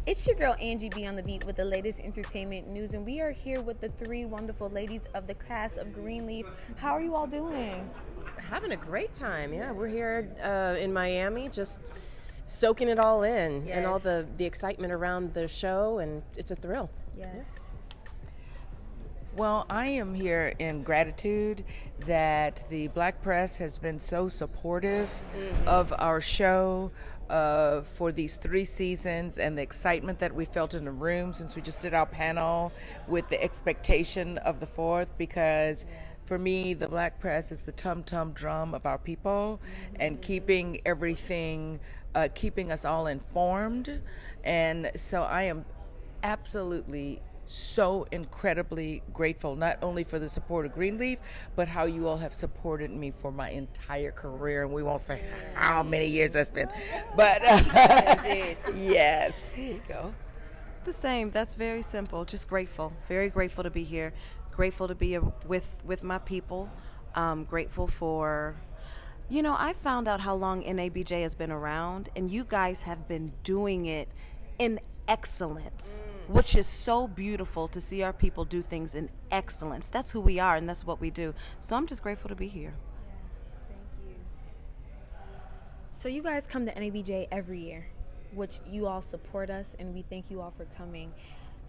It's your girl Angie B on the beat with the latest entertainment news, and we are here with the three wonderful ladies of the cast of Greenleaf. How are you all doing? Having a great time. Yeah, we're here in Miami, just soaking it all in, and all the excitement around the show, and it's a thrill. Yes. Yeah. Well, I am here in gratitude that the Black press has been so supportive of our show for these 3 seasons, and the excitement that we felt in the room since we just did our panel with the expectation of the 4th, because for me, the Black press is the tum-tum drum of our people, and keeping everything, keeping us all informed. And so I am absolutely so incredibly grateful, not only for the support of Greenleaf, but how you all have supported me for my entire career. And we won't say how many years that's been, but yes. There you go. The same. That's very simple. Just grateful. Very grateful to be here. Grateful to be with my people. Grateful for, I found out how long NABJ has been around, and you guys have been doing it in excellence, which is so beautiful to see our people do things in excellence. That's who we are, and that's what we do. So I'm just grateful to be here. Thank you. So you guys come to NABJ every year, which you all support us, and we thank you all for coming.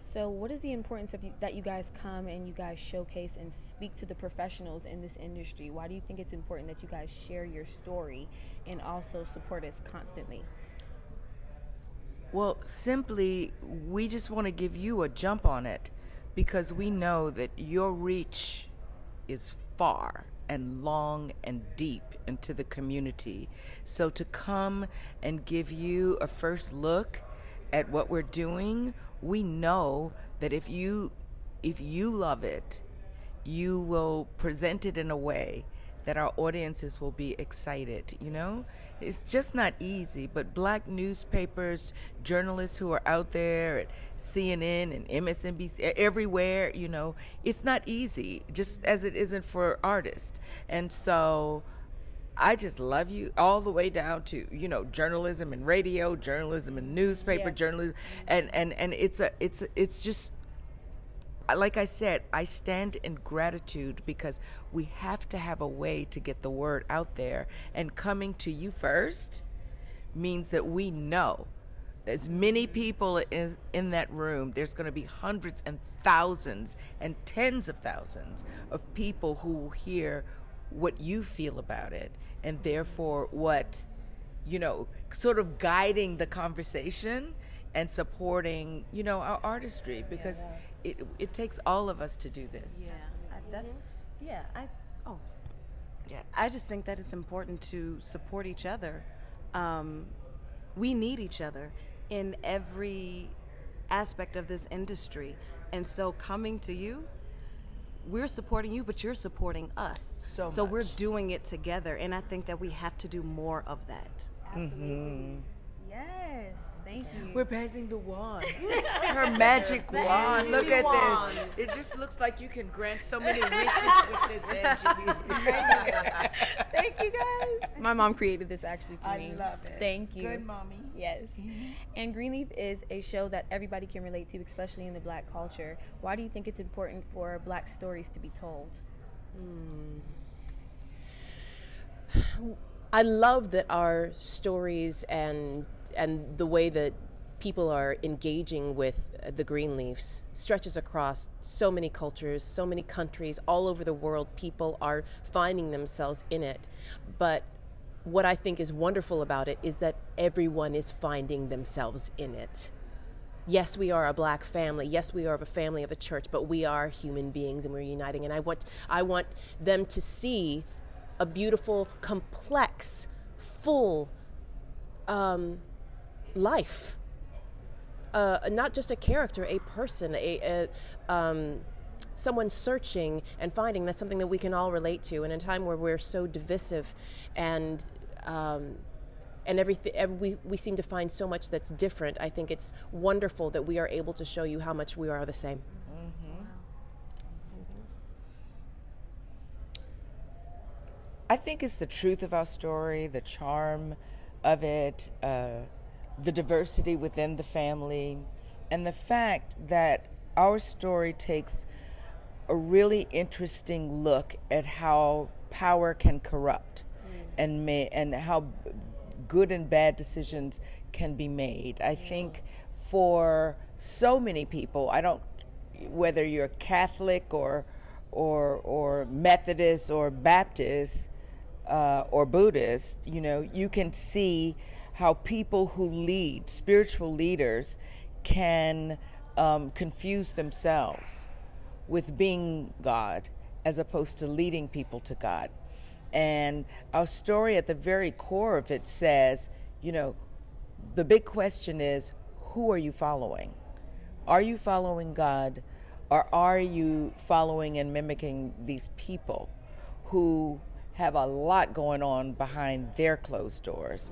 So what is the importance of that you guys come and you guys showcase and speak to the professionals in this industry? Why do you think it's important that you guys share your story and also support us constantly? Well, simply, we just want to give you a jump on it, because we know that your reach is far and long and deep into the community. So to come and give you a first look at what we're doing, we know that if you love it, you will present it in a way that our audiences will be excited. It's just not easy, but Black newspapers, journalists who are out there at CNN and MSNBC, everywhere, it's not easy, just as it isn't for artists. And so I just love you all the way down to, journalism and radio, journalism and newspaper, journalism, and it's just, like I said, I stand in gratitude because we have to have a way to get the word out there. And coming to you first means that we know as many people in that room, there's going to be hundreds and thousands and tens of thousands of people who will hear what you feel about it, and therefore what, sort of guiding the conversation and supporting, our artistry, because it takes all of us to do this. I just think that it's important to support each other. We need each other in every aspect of this industry, and so coming to you, we're supporting you, but you're supporting us. So we're doing it together, and I think that we have to do more of that. Absolutely. Yes. Thank you. We're passing the wand. Her magic wand. Look at this. It just looks like you can grant so many wishes with this, Angie. Thank you, guys. My mom created this actually for me. I love it. Thank you. Good mommy. Yes. And Greenleaf is a show that everybody can relate to, especially in the Black culture. Why do you think it's important for Black stories to be told? I love that our stories and the way that people are engaging with the Greenleafs stretches across so many cultures, so many countries, all over the world. People are finding themselves in it. But what I think is wonderful about it is that everyone is finding themselves in it. Yes, we are a Black family. Yes, we are a family of a church, but we are human beings, and we're uniting. And I want them to see a beautiful, complex, full life, not just a character, a person, someone searching and finding. That's something that we can all relate to. And in a time where we're so divisive and everything, we seem to find so much that's different. I think it's wonderful that we are able to show you how much we are the same. I think it's the truth of our story, the charm of it, the diversity within the family, and the fact that our story takes a really interesting look at how power can corrupt and how good and bad decisions can be made. I think for so many people, whether you're Catholic or Methodist or Baptist or Buddhist, you can see how people who lead, spiritual leaders, can confuse themselves with being God as opposed to leading people to God. And our story at the very core of it says, the big question is, who are you following? Are you following God, or are you following and mimicking these people who have a lot going on behind their closed doors,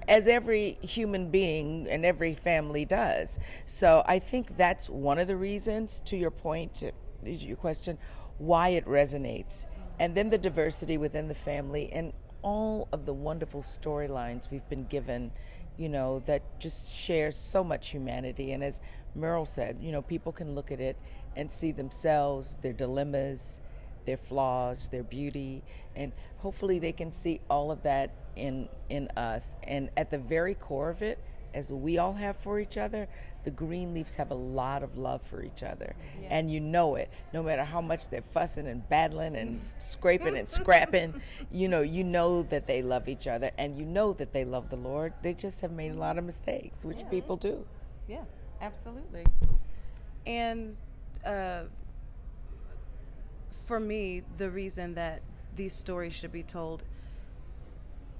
as every human being and every family does? So I think that's one of the reasons, to your point, your question, why it resonates. And then the diversity within the family and all of the wonderful storylines we've been given, that just shares so much humanity. And as Merle said, people can look at it and see themselves, their dilemmas, their flaws, their beauty, and hopefully they can see all of that in us. And at the very core of it, as we all have for each other, the Greenleafs have a lot of love for each other. Yeah. And you know it, no matter how much they're fussing and battling and scraping and scrapping, you know that they love each other, and you know that they love the Lord. They just have made a lot of mistakes, which people do. Yeah, absolutely. And for me, the reason that these stories should be told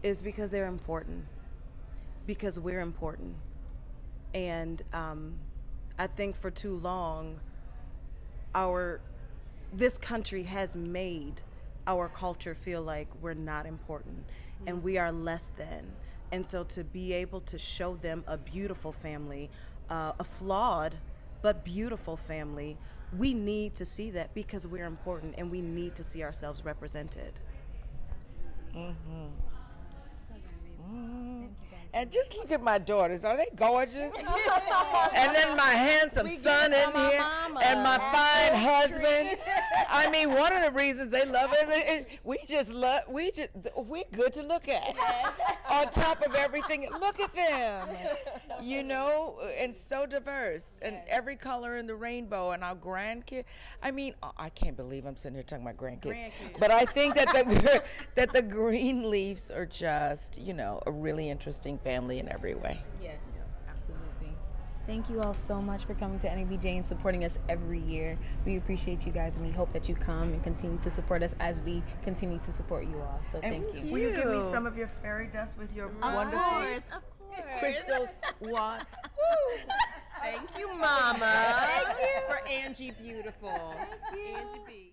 is because they're important, because we're important. And I think for too long, this country has made our culture feel like we're not important and we are less than. And so to be able to show them a beautiful family, a flawed but beautiful family, we need to see that because we're important and we need to see ourselves represented. And just look at my daughters. Are they gorgeous? And then my handsome son in here, and my fine husband. I mean, one of the reasons they love it, we're good to look at. On top of everything, look at them. And so diverse, and every color in the rainbow. And our grandkids. I mean, I can't believe I'm sitting here talking about grandkids. But I think that the Greenleafs are just, a really interesting family in every way. Yes, absolutely. Thank you all so much for coming to NABJ and supporting us every year. We appreciate you guys, and we hope that you come and continue to support us as we continue to support you all. So thank you. Will you give me some of your fairy dust with your wonderful of course. crystal wand? Thank you, Mama. Thank you. For Angie Beautiful. Thank you. Angie B.